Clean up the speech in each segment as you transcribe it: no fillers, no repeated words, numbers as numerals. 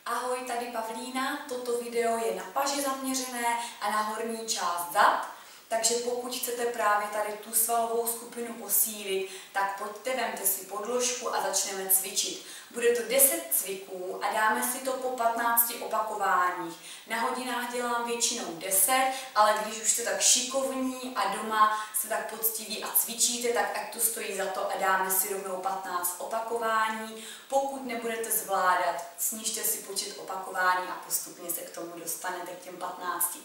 Ahoj, tady Pavlína, toto video je na paži zaměřené a na horní část zad, takže pokud chcete právě tady tu svalovou skupinu posílit, tak pojďte, vemte si podložku a začneme cvičit. Bude to 10 cviků a dáme si to po 15 opakováních. Na hodinách dělám většinou 10, ale když už jste tak šikovní a doma jste tak poctiví a cvičíte, tak ať to stojí za to a dáme si rovnou 15 opakování. Pokud nebudete zvládat, snížte si počet opakování a postupně se k tomu dostanete k těm 15.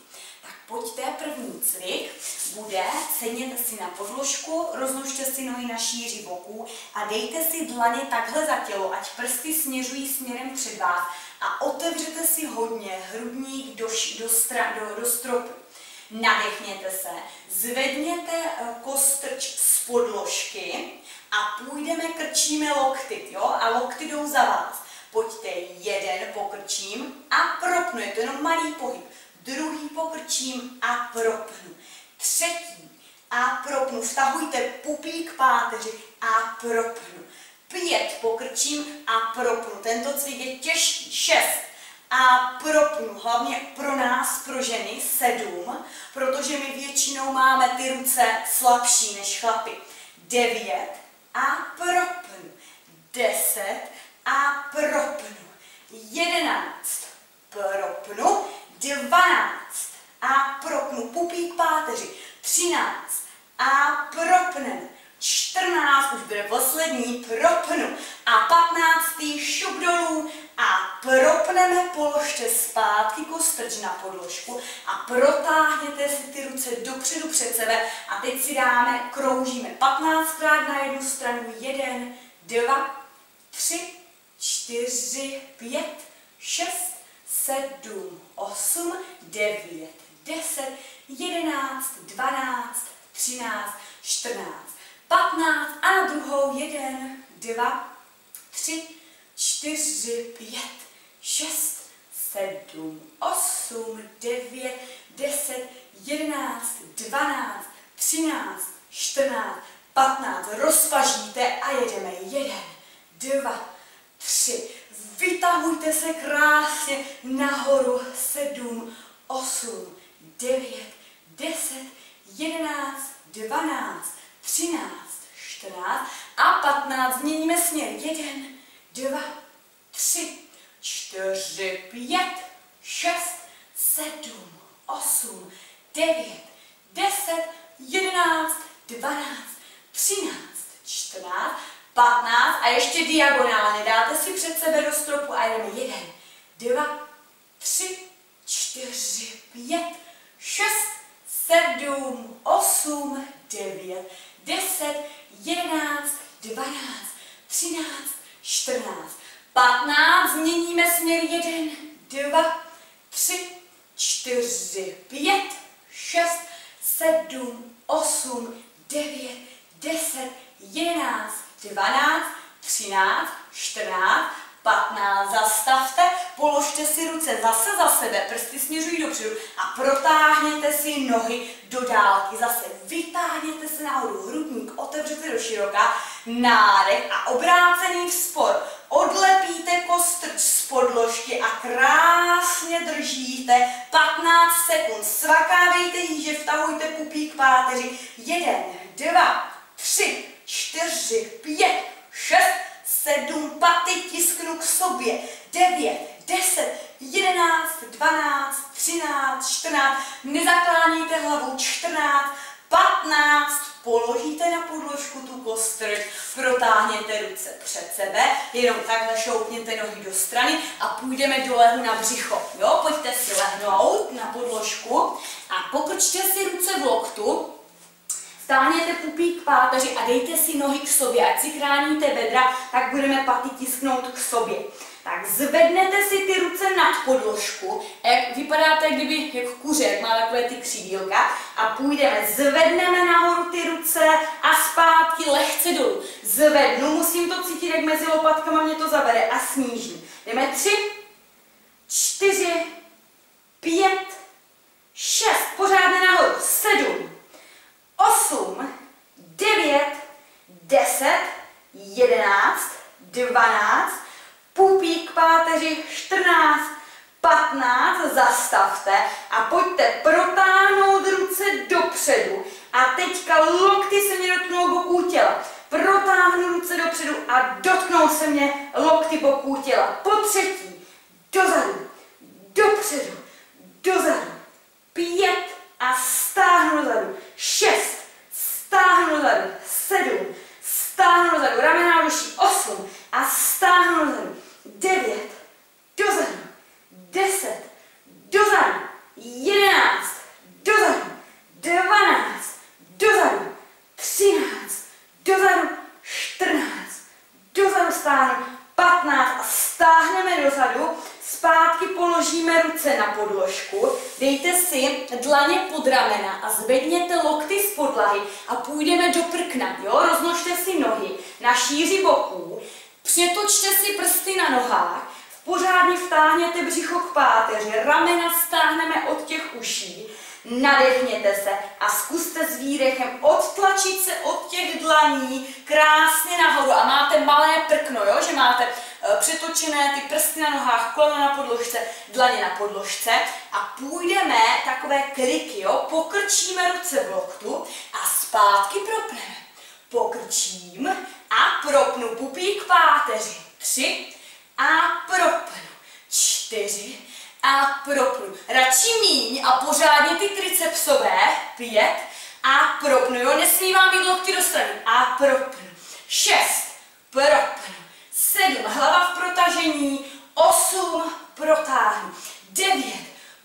Tak pojďte, první cvik bude, sedněte si na podložku, rozložte si nohy na šíři boků a dejte si dlaně takhle za tělo, ať prsty směřují směrem před vás a otevřete si hodně hrudník do stropu. Nadechněte se, zvedněte kostrč z podložky a půjdeme, krčíme lokty, jo? A lokty jdou za vás. Pojďte, jeden pokrčím a propnu, je to jenom malý pohyb. Druhý pokrčím a propnu. Třetí a propnu. Vtahujte pupík páteři a propnu. 5 pokrčím a propnu. Tento cvik je těžký. 6 a propnu. Hlavně pro nás, pro ženy, 7, protože my většinou máme ty ruce slabší než chlapy. 9 a propnu. 10 a propnu. 11 propnu. 12 a propnu, pupík páteři, 13 a propneme, 14, už bude poslední, propnu a 15. šup dolů a propneme, položte zpátky kostrč na podložku a protáhněte si ty ruce dopředu před sebe a teď si dáme, kroužíme 15krát na jednu stranu, 1, 2, 3, 4, 5, 6, 7, 8, 9, 10, 11, 12, 13, 14, 15 a na druhou 1, 2, 3, 4, 5, 6, 7, 8, 9, 10, 11, 12, 13, 14, 15. Rozpažíte a jedeme. 1, 2, 3. Vytahujte se krásně nahoru. 7, 8, 9, 10, 11, 12, 13, 14 a 15. Změníme směr. 1, 2, 3, 4, 5, 6, 7, 8, 9, 10, 11, 12, 13, 14, 15 a ještě diagonálně. Dáte si před sebe do stropu a jdeme. 1, 2, 3, 4, 5, 6, 7, 8, 9, 10, 11, 12, 13, 14, 15. Změníme směr. 1, 2, 3, 4, 5, 6, 7, 8, 9, 10, 11, 12, 13, 14, 15. Zastavte, položte si ruce zase za sebe, prsty směřují dopředu a protáhněte si nohy do dálky. Zase vytáhněte se nahoru, hrudník otevřete do široka, nádech a obrácený vzpor. Odlepíte kostrč z podložky a krásně držíte 15 sekund. Svakávejte jíže, vtahujte pupík páteři. 1, 2, 3, 4, 5, 6, 7, paty tisknu k sobě, 9, 10, 11, 12, 13, 14, nezaklánějte hlavu, 14, 15, položíte na podložku tu kostrč, protáhněte ruce před sebe, jenom takhle šoupněte nohy do strany a půjdeme do lehu na břicho. Jo, pojďte si lehnout na podložku a pokrčte si ruce v loktu, stáhněte pupík páteři a dejte si nohy k sobě, ať si chráníte bedra, tak budeme paty tisknout k sobě. Tak zvednete si ty ruce nad podložku, vypadáte kdyby jako kuře, jak má takové ty křídílka a půjdeme, zvedneme nahoru ty ruce a zpátky lehce dolů. Zvednu, musím to cítit, jak mezi lopatkama mě to zabere a snížím. Jdeme 3, 4, 5, 6, pořádně nahoru, 7, 8, 9, 10, 11, 12, pupík pupík k páteři, 14, 15, zastavte a pojďte protáhnout ruce dopředu. A teďka lokty se mě dotknou boků těla. Protáhnu ruce dopředu a dotknou se mě lokty boků těla. Po třetí, dozadu, dopředu, dozadu. 5 a stáhnu dozadu. 6, stáhnu dozadu. 7, stáhnu dozadu. Ramena ruší. 8 a stáhnu dozadu. 9, dozadu. 10, dozadu. 11, dozadu. 12, dozadu. 13, dozadu. 14, dozadu stáhnu. 15 a stáhneme dozadu. Zpátky položíme ruce na podložku, dejte si dlaně pod ramena a zvedněte lokty z podlahy a půjdeme do prkna, jo? Roznožte si nohy na šíři boků, přetočte si prsty na nohách, pořádně vtáhněte břicho k páteři, ramena stáhneme od těch uší, nadechněte se a zkuste s výdechem odtlačit se od těch dlaní krásně nahoru a máte malé prkno, jo? Že máte přetočené ty prsty na nohách, kolena na podložce, dlaně na podložce a půjdeme takové kliky, jo? Pokrčíme ruce v loktu a zpátky propneme. Pokrčím a propnu pupík k páteři. 3 a propnu. 4 a propnu. Radši míň a pořádně ty tricepsové. 5 a propnu, jo? Nesmí vám být lokty do strany. A propnu. 6, propnu. 7, hlava v protažení, 8, protáhnu, 9,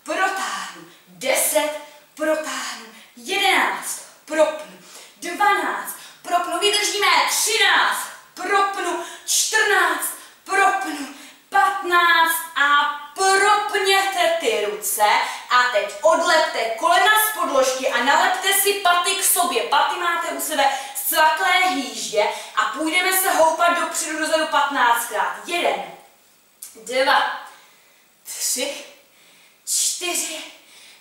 protáhnu, 10, protáhnu, 11, propnu, 12, propnu, vydržíme, 13, propnu, 14, propnu, 15 a propněte ty ruce a teď odlepte kolena z podložky a nalepte si paty k sobě. Paty máte u sebe cvaklé hýždě a půjdeme se houpat dopředu dozadu 15krát. 1, 2, 3, 4,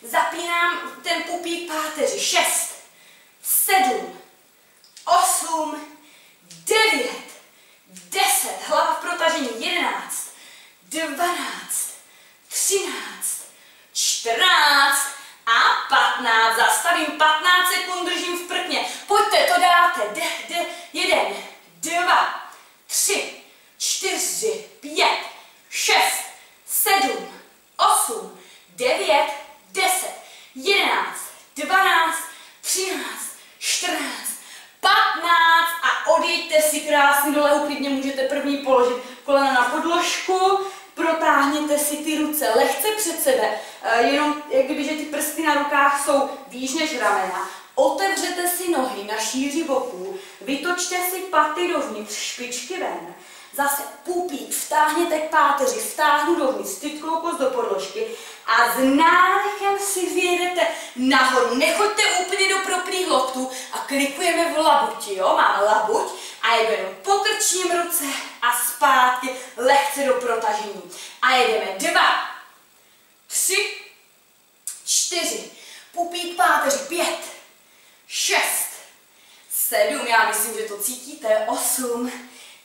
zapínám ten pupík páteři. 6, 7, 8, 9, 10, hlava v protažení. 11, 12, 13, 14 a 15. Zastavím 15 sekund, držím v prkně. Pojďte, to dáte. 1, 2, 3, 4, 5, 6, 7, 8, 9, 10, 11, 12, 13, 14, 15 a odjeďte si krásně dole, uklidně můžete první položit kolena na podložku, protáhněte si ty ruce lehce před sebe, jenom jak kdyby, že ty prsty na rukách jsou výš než ramena. Otevřete si nohy na šíři boků, vytočte si paty dovnitř, špičky ven. Zase pupík, vtáhněte k páteři, vtáhnu dovnitř, styčkou kost do podložky a s nádechem si vyjedete nahoru. Nechoďte úplně do proplých loktů a klikujeme v labuti, jo? Mám labuť a jedeme, pokrčím ruce a zpátky lehce do protažení. A jedeme 2, 3, 4, pupík páteři, 5, 6, 7, já myslím, že to cítíte, 8,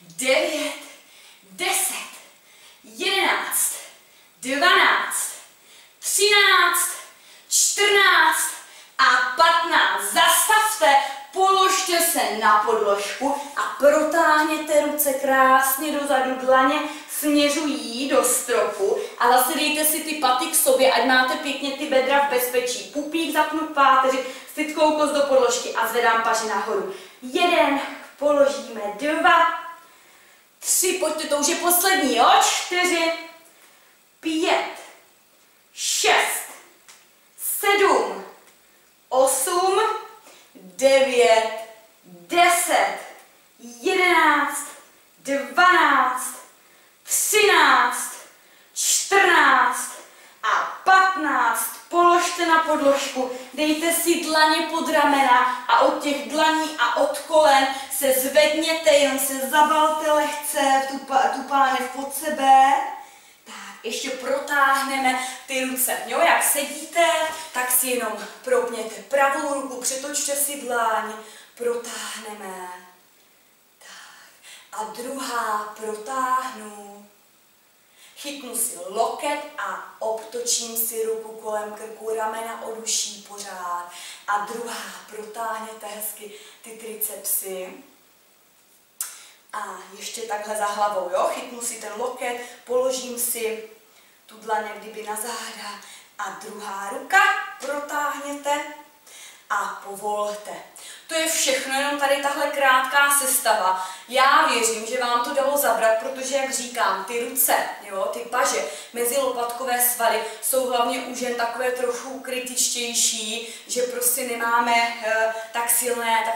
9, 10, 11, 12, 13, 14 a 15. Zastavte, položte se na podložku a protáhněte ruce krásně dozadu, dlaně směřují do stropu a zase dejte si ty paty k sobě, ať máte pěkně ty bedra v bezpečí. Pupík zapnu k páteři, styčkou kost do podložky a zvedám paži nahoru. 1, položíme 2, 3, pojďte, to už je poslední, jo? 4, 5, 6, 7, 8, 9, 10, 11, 12, 13, 14 a 15. Položte na podložku, dejte si dlaně pod ramena a od těch dlaní a od kolen se zvedněte, jenom se zabalte lehce, tu pánev pod sebe. Tak, ještě protáhneme ty ruce. Jo, jak sedíte, tak si jenom propněte pravou ruku, přetočte si dlaň, protáhneme. Tak, a druhá protáhnu. Chytnu si loket a obtočím si ruku kolem krku, ramena oduší pořád. A druhá, protáhněte hezky ty tricepsy. A ještě takhle za hlavou, jo? Chytnu si ten loket, položím si tu dlaň kdyby na záda. A druhá ruka, protáhněte a povolte. To je všechno, jenom tady tahle krátká sestava. Já věřím, že vám to dalo zabrat, protože, jak říkám, ty ruce, jo, ty paže, mezilopátkové svaly jsou hlavně u žen takové trochu kritičtější, že prostě nemáme tak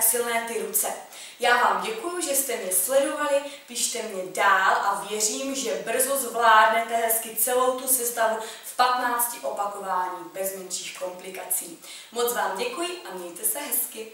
silné ty ruce. Já vám děkuji, že jste mě sledovali, pište mě dál a věřím, že brzo zvládnete hezky celou tu sestavu v 15 opakování bez menších komplikací. Moc vám děkuji a mějte se hezky.